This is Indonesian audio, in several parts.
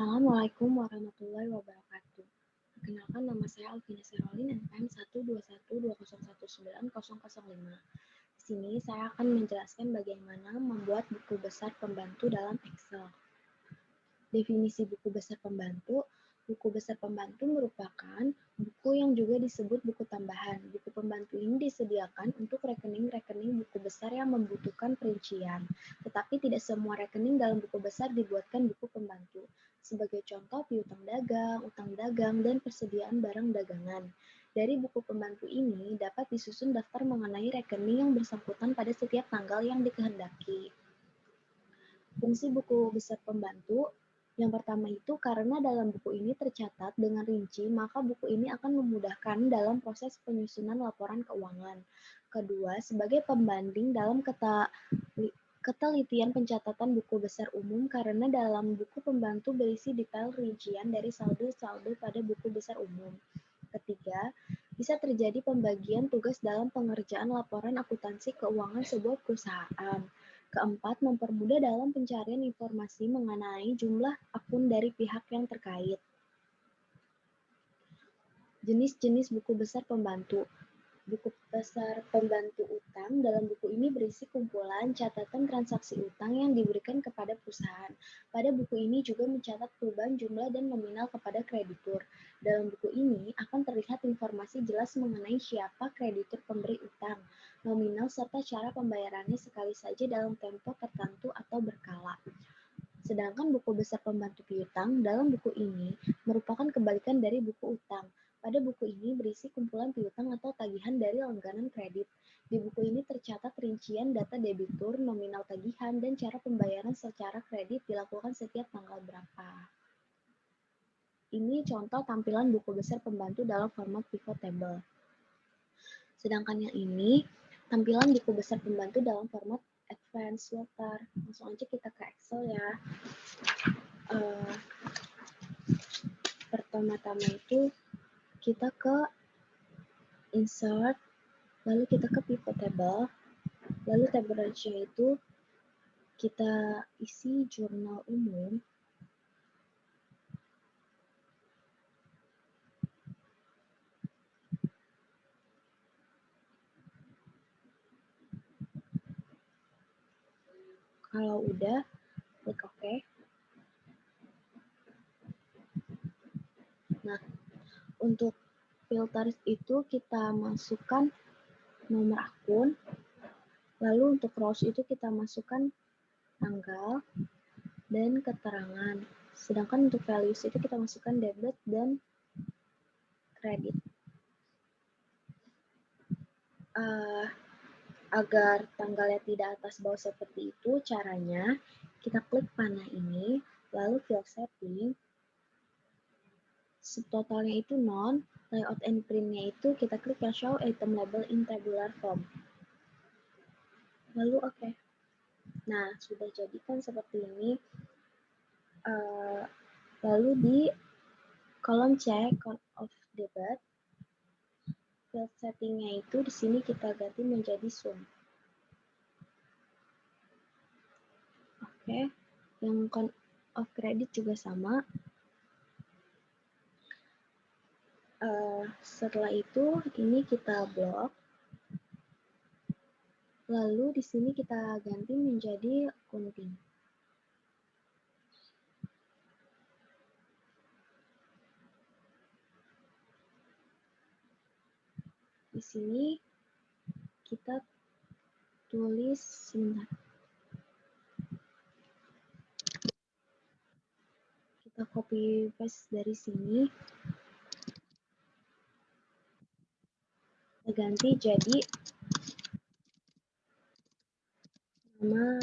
Assalamualaikum warahmatullahi wabarakatuh. Perkenalkan, nama saya Alvina Serolin, NPM 12120190005. Di sini saya akan menjelaskan bagaimana membuat buku besar pembantu dalam Excel. Definisi buku besar pembantu. Buku besar pembantu merupakan buku yang juga disebut buku tambahan. Buku pembantu ini disediakan untuk rekening-rekening buku besar yang membutuhkan perincian. Tetapi tidak semua rekening dalam buku besar dibuatkan buku pembantu. Sebagai contoh, piutang dagang, utang dagang, dan persediaan barang dagangan. Dari buku pembantu ini dapat disusun daftar mengenai rekening yang bersangkutan pada setiap tanggal yang dikehendaki. Fungsi buku besar pembantu. Yang pertama itu karena dalam buku ini tercatat dengan rinci, maka buku ini akan memudahkan dalam proses penyusunan laporan keuangan. Kedua, sebagai pembanding dalam ketelitian pencatatan buku besar umum karena dalam buku pembantu berisi detail rincian dari saldo-saldo pada buku besar umum. Ketiga, bisa terjadi pembagian tugas dalam pengerjaan laporan akuntansi keuangan sebuah perusahaan. Keempat, mempermudah dalam pencarian informasi mengenai jumlah akun dari pihak yang terkait. Jenis-jenis buku besar pembantu. Buku besar pembantu utang. Dalam buku ini berisi kumpulan catatan transaksi utang yang diberikan kepada perusahaan. Pada buku ini juga mencatat perubahan jumlah dan nominal kepada kreditur. Dalam buku ini akan terlihat informasi jelas mengenai siapa kreditur pemberi utang, nominal, serta cara pembayarannya sekali saja dalam tempo tertentu atau berkala. Sedangkan buku besar pembantu piutang dalam buku ini merupakan kebalikan dari buku utang. Pada buku ini berisi kumpulan piutang atau tagihan dari langganan kredit. Di buku ini tercatat rincian data debitur, nominal tagihan, dan cara pembayaran secara kredit dilakukan setiap tanggal berapa. Ini contoh tampilan buku besar pembantu dalam format pivot table. Sedangkan yang ini tampilan buku besar pembantu dalam format advanced filter. Langsung aja kita ke Excel ya. Pertama-tama itu kita ke insert, lalu kita ke pivot table, lalu tabel ratio itu kita isi jurnal umum. Kalau udah, klik OK. Nah, untuk filter itu kita masukkan nomor akun, lalu untuk rows itu kita masukkan tanggal dan keterangan. Sedangkan untuk values itu kita masukkan debit dan kredit. Agar tanggalnya tidak atas bawah seperti itu, caranya kita klik panah ini, lalu field setting, subtotalnya itu none, layout and print-nya itu kita klik yang show item label in tabular form. Lalu OK. Nah, sudah jadi kan seperti ini. Lalu di kolom C, count of debit, field setting-nya itu di sini kita ganti menjadi sum. Oke, yang count of credit juga sama. Setelah itu ini kita blok. Lalu di sini kita ganti menjadi accounting. Di sini kita tulis sebentar. Kita copy paste dari sini. Kita ganti jadi nama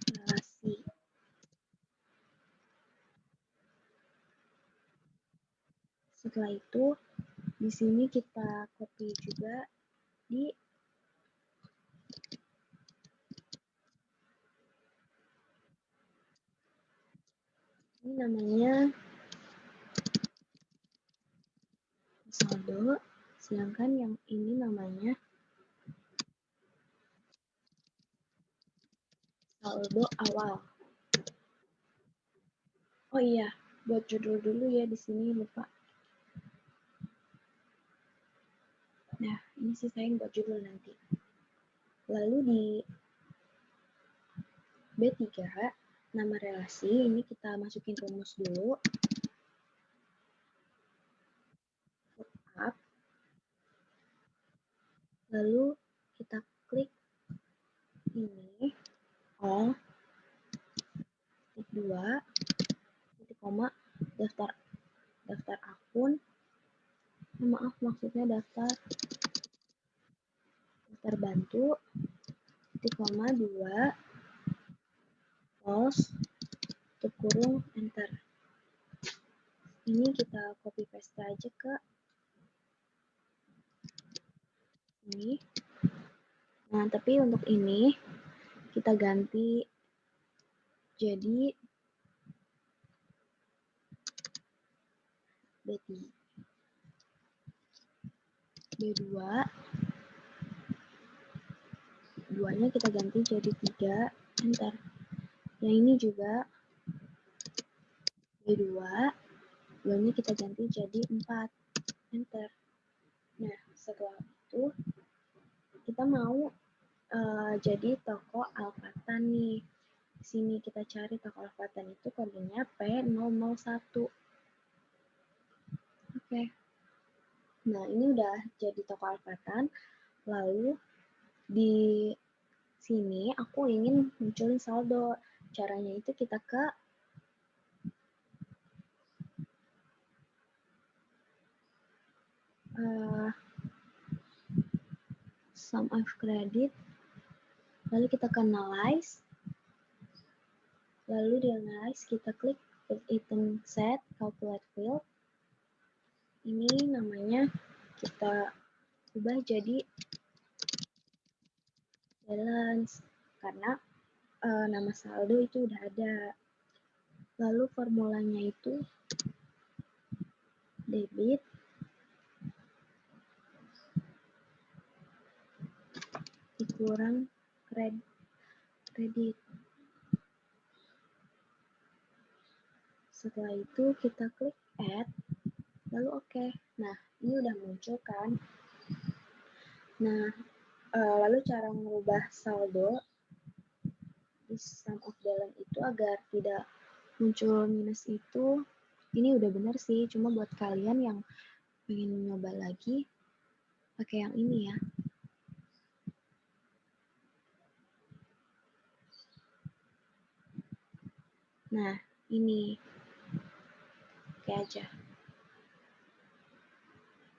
relasi. Setelah itu di sini kita copy juga di ini namanya saldo, sedangkan yang ini namanya saldo awal. Oh iya, buat judul dulu ya di sini lupa. Nah, ini sisain buat judul nanti. Lalu di B3, nama relasi, ini kita masukin rumus dulu. Up. Lalu kita klik ini, all, titik 2, titik koma, daftar akun, maaf maksudnya daftar bantu, titik koma 2, pause, tutup kurung, enter. Ini kita copy paste aja ke ini. Nah, tapi untuk ini kita ganti jadi B3. B2, 2-nya kita ganti jadi 3, enter. Yang ini juga B2, 2-nya kita ganti jadi 4, enter. Nah, setelah itu kita mau jadi toko Alfatan nih. Di sini kita cari toko Alfatan itu kodenya P001. Oke. Nah, ini udah jadi toko Alfatan. Lalu di sini aku ingin munculin saldo. Caranya itu kita ke sum of credit, lalu kita ke analyze, lalu di analyze kita klik item set, calculate field. Ini namanya kita ubah jadi balance, karena nama saldo itu udah ada. Lalu formulanya itu debit dikurang kredit. Setelah itu kita klik add, lalu oke. Nah, ini udah muncul kan. Nah, lalu cara mengubah saldo di sum of balance itu agar tidak muncul minus itu, ini udah benar sih, cuma buat kalian yang pengen nyoba lagi, pakai yang ini ya. Nah, ini oke aja.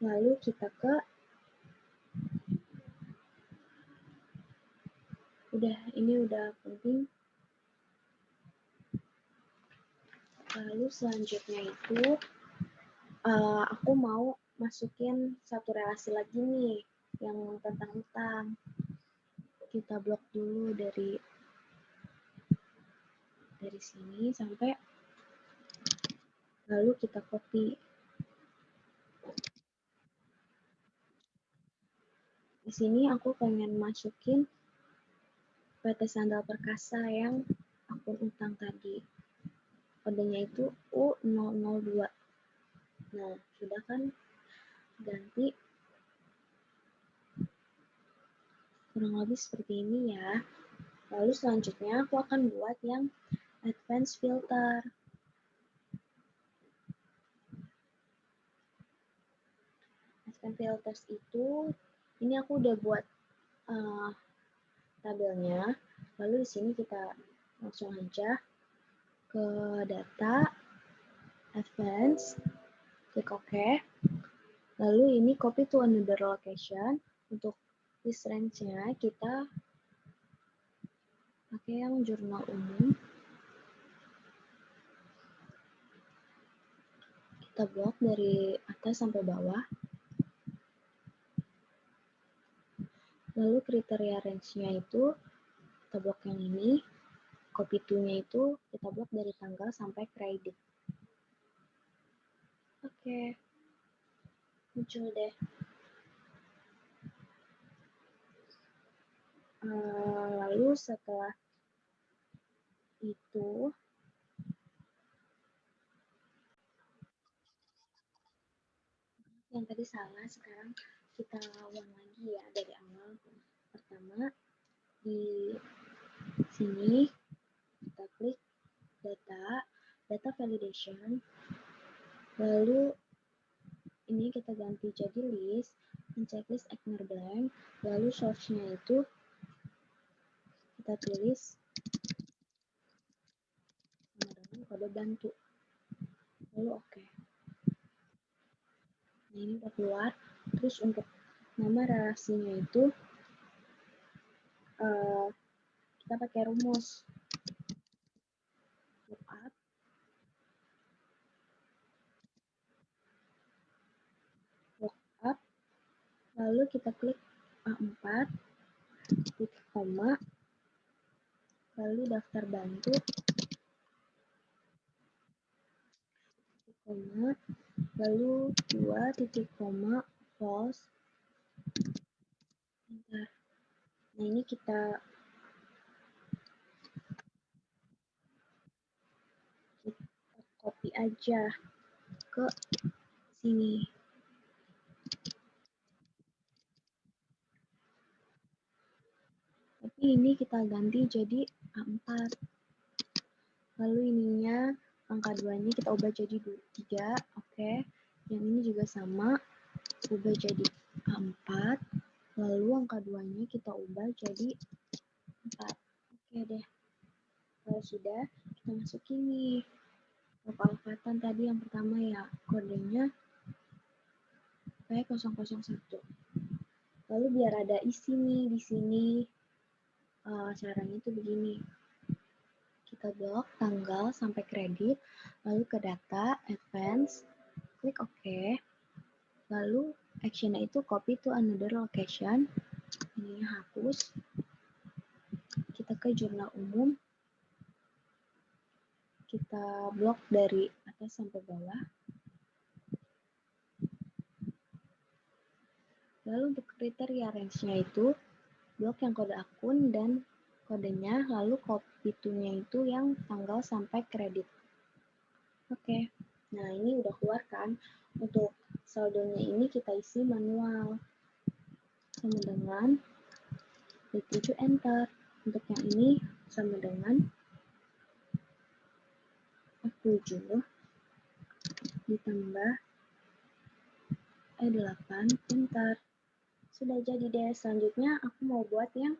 Lalu kita ke ini udah penting. Lalu selanjutnya itu aku mau masukin satu relasi lagi nih yang tentang utang. Kita blok dulu dari sini sampai, lalu kita copy. Di sini aku pengen masukin PT Sandal Perkasa yang akun utang tadi. Kodenya itu U002. Nah, sudah kan, ganti kurang lebih seperti ini ya. Lalu selanjutnya aku akan buat yang advanced filter. Advanced filters itu, ini aku udah buat tabelnya. Lalu di sini kita langsung aja ke data, advanced, klik OK. Lalu ini copy to another location. Untuk list range-nya kita pakai yang jurnal umum. Kita blok dari atas sampai bawah. Lalu kriteria range-nya itu kita blok yang ini. Copy to-nya itu kita blok dari tanggal sampai kredit. Oke. Muncul deh. Lalu setelah itu yang tadi salah, sekarang kita ulang lagi ya dari awal. Pertama, di sini kita klik data validation, lalu ini kita ganti jadi list, checklist ignore blank, lalu source-nya itu kita tulis sama dengan kode bantu, lalu oke. Nah, ini udah keluar. Terus untuk nama relasinya itu kita pakai rumus lookup, lalu kita klik A4, titik koma, lalu daftar bantu, titik koma, lalu 2 titik koma false, enter. Nah, ini kita copy aja ke sini. Tapi ini kita ganti jadi A4. Lalu ininya angka 2-nya kita ubah jadi 3, oke. Yang ini juga sama, ubah jadi A4. Lalu angka 2-nya kita ubah jadi 4. Oke deh. Kalau sudah, kita masukin nih alfatan tadi yang pertama ya, kodenya P001. Lalu biar ada isi nih di sini, caranya itu begini. Kita blok tanggal sampai kredit, lalu ke data, advance, klik OK. Lalu action-nya itu copy to another location. Ini hapus. Kita ke jurnal umum. Kita blok dari atas sampai bawah. Lalu untuk kriteria range-nya itu blok yang kode akun dan kodenya, lalu copy to-nya itu yang tanggal sampai kredit. Oke. Nah, ini udah keluar kan. Untuk saldonya ini kita isi manual. Sama dengan klik 7 enter. Untuk yang ini sama dengan F7 ditambah E8 enter. Sudah jadi deh. Selanjutnya aku mau buat yang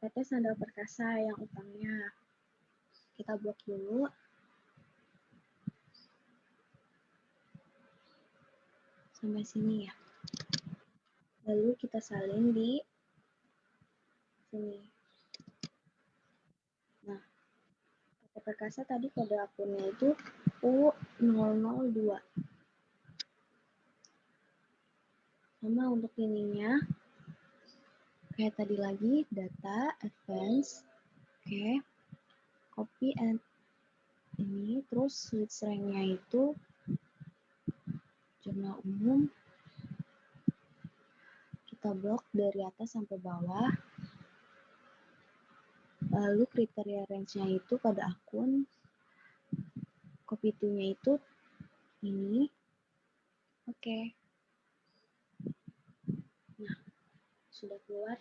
PT Sandal Perkasa yang utangnya. Kita blok dulu. Sampai sini ya. Lalu kita salin di sini. Nah, PT Perkasa tadi kode akunnya itu U002. Sama untuk ininya, kayak tadi lagi, data, advance, oke, copy and ini, terus switch rank-nya itu jurnal umum, kita blok dari atas sampai bawah, lalu kriteria range-nya itu kode akun, copy to-nya itu ini, oke. Nah, sudah keluar.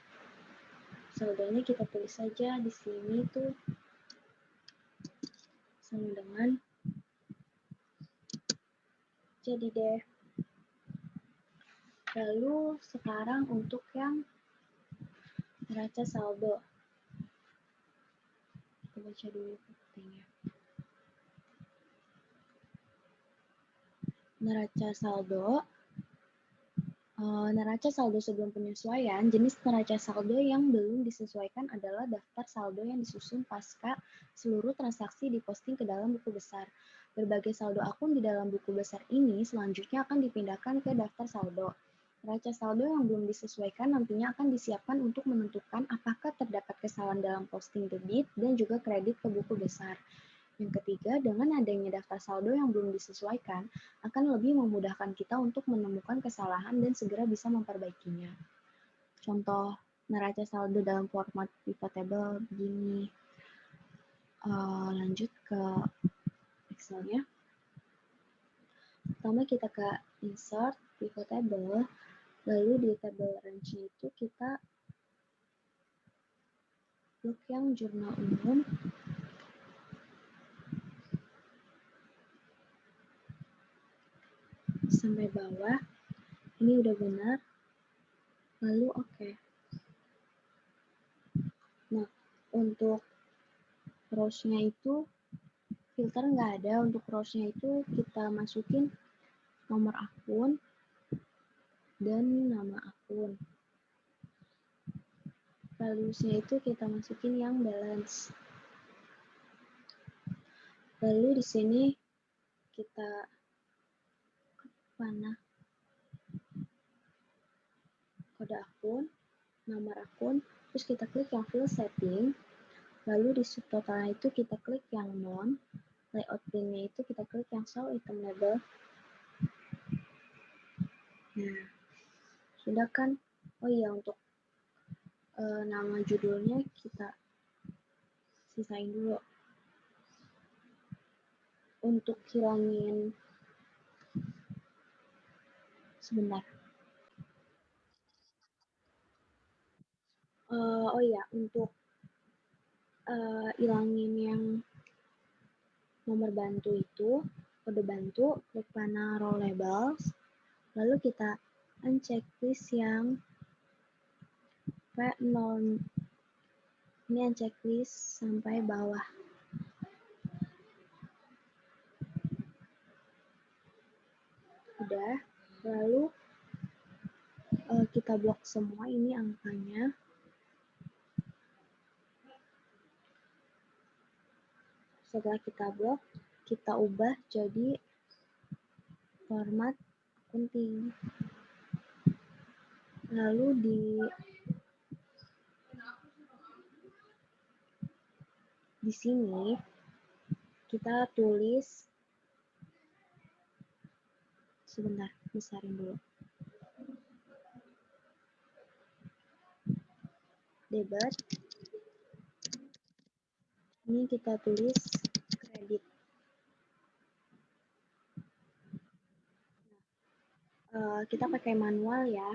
Saldonya kita tulis saja di sini tuh sama dengan jadi deh. Lalu sekarang untuk yang neraca saldo. Kita baca dulu pentingnya. Neraca saldo sebelum penyesuaian, jenis neraca saldo yang belum disesuaikan adalah daftar saldo yang disusun pasca seluruh transaksi diposting ke dalam buku besar. Berbagai saldo akun di dalam buku besar ini selanjutnya akan dipindahkan ke daftar saldo. Neraca saldo yang belum disesuaikan nantinya akan disiapkan untuk menentukan apakah terdapat kesalahan dalam posting debit dan juga kredit ke buku besar. Yang ketiga, dengan adanya daftar saldo yang belum disesuaikan, akan lebih memudahkan kita untuk menemukan kesalahan dan segera bisa memperbaikinya. Contoh neraca saldo dalam format pivot table begini. Lanjut ke Excel-nya. Pertama kita ke insert, pivot table, lalu di table range itu kita klik yang jurnal umum, sampai bawah. Ini udah benar, lalu oke. Nah, untuk rows-nya itu filter nggak ada. Untuk rows-nya itu kita masukin nomor akun dan nama akun. Values-nya itu kita masukin yang balance. Lalu di sini kita panah kode akun, nomor akun, terus kita klik yang field setting, lalu di subtotalnya itu kita klik yang non, layout printnya itu kita klik yang show item label. Nah, sudah kan? Oh iya, untuk nama judulnya kita sisain dulu. Untuk hilangin, sebentar. Oh iya, untuk hilangin yang nomor bantu itu, kode bantu, klik panah row labels, lalu kita uncheck list yang P0. Ini uncheck list sampai bawah. Udah, lalu kita blok semua ini angkanya. Setelah kita blok, kita ubah jadi format akunting. Lalu di sini kita tulis, sebentar, besarin dulu. Debit. Ini kita tulis kredit. Kita pakai manual ya.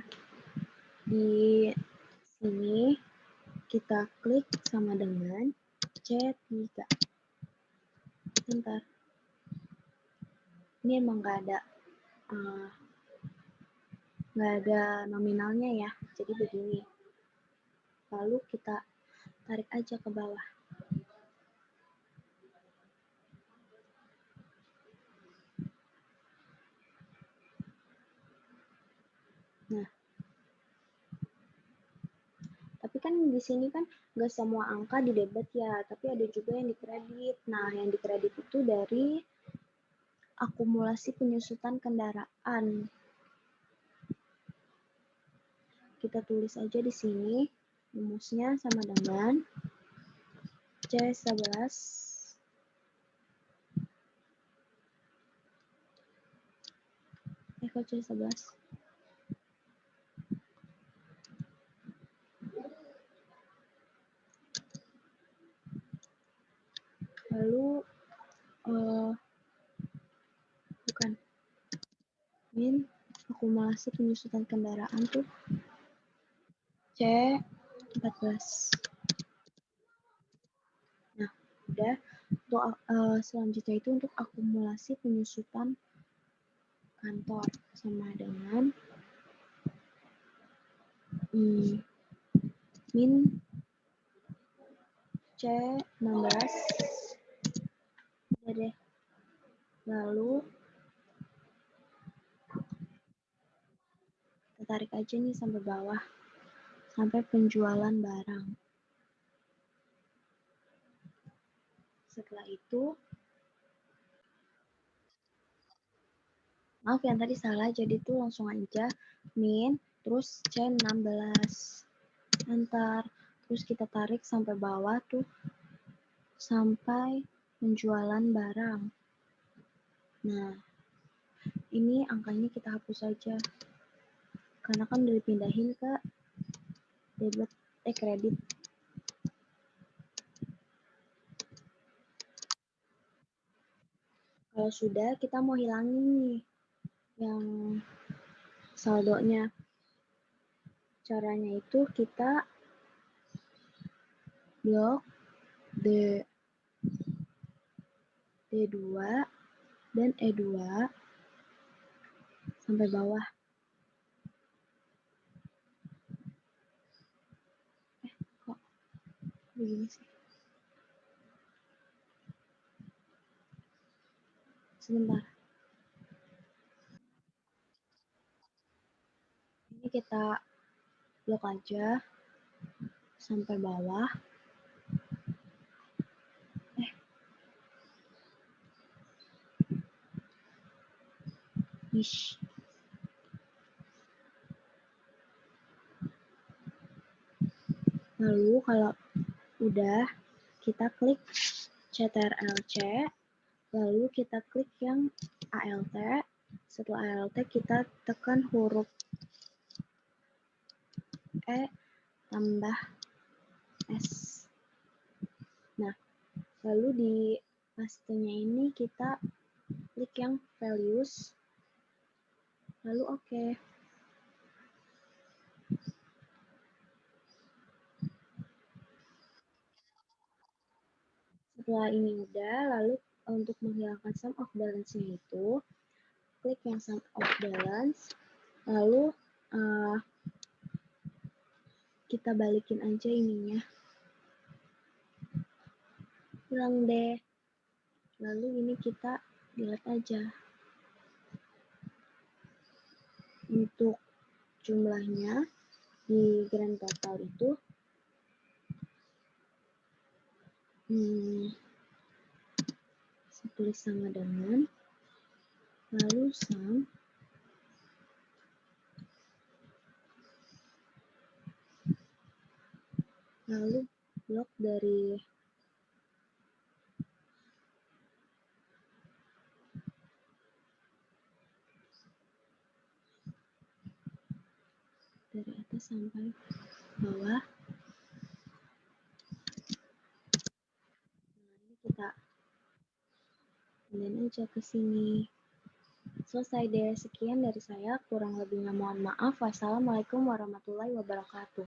Di sini kita klik sama dengan C3. Bentar. Ini emang nggak ada nominalnya ya, jadi begini. Lalu kita tarik aja ke bawah. Nah, tapi kan di sini kan nggak semua angka di debit ya, tapi ada juga yang di kredit. Nah, yang di kredit itu dari akumulasi penyusutan kendaraan. Kita tulis aja di sini, rumusnya sama dengan C11 kok C11? Lalu bukan min akumulasi penyusutan kendaraan tuh C14. Nah, udah. Untuk selanjutnya itu untuk akumulasi penyusutan kantor sama dengan min C16. Udah deh. Lalu kita tarik aja nih sampai bawah, sampai penjualan barang. Setelah itu, maaf yang tadi salah, jadi tuh langsung aja min, terus C16. Enter, terus kita tarik sampai bawah tuh, sampai penjualan barang. Nah, ini angkanya kita hapus saja, karena kan udah dipindahin ke debit, kredit. Kalau sudah, kita mau hilangin nih yang saldonya. Caranya itu kita blok D2 dan E2 sampai bawah. Kok begini sih? Sebentar. Ini kita blok aja sampai bawah. Ish. Lalu kalau udah, kita klik CTRL-C, lalu kita klik yang ALT. Setelah ALT kita tekan huruf E tambah S. Nah, lalu di pastenya ini kita klik yang values, lalu oke. Setelah ini udah, lalu untuk menghilangkan sum of balance-nya itu, klik yang sum of balance, lalu kita balikin aja ininya. Hilang deh. Lalu ini kita delete aja. Untuk jumlahnya di grand total itu tulis sama dengan, lalu sum, lalu blok dari atas sampai bawah. Nah, ini kita pindahin aja ke sini. Selesai deh. Sekian dari saya. Kurang lebihnya mohon maaf. Wassalamualaikum warahmatullahi wabarakatuh.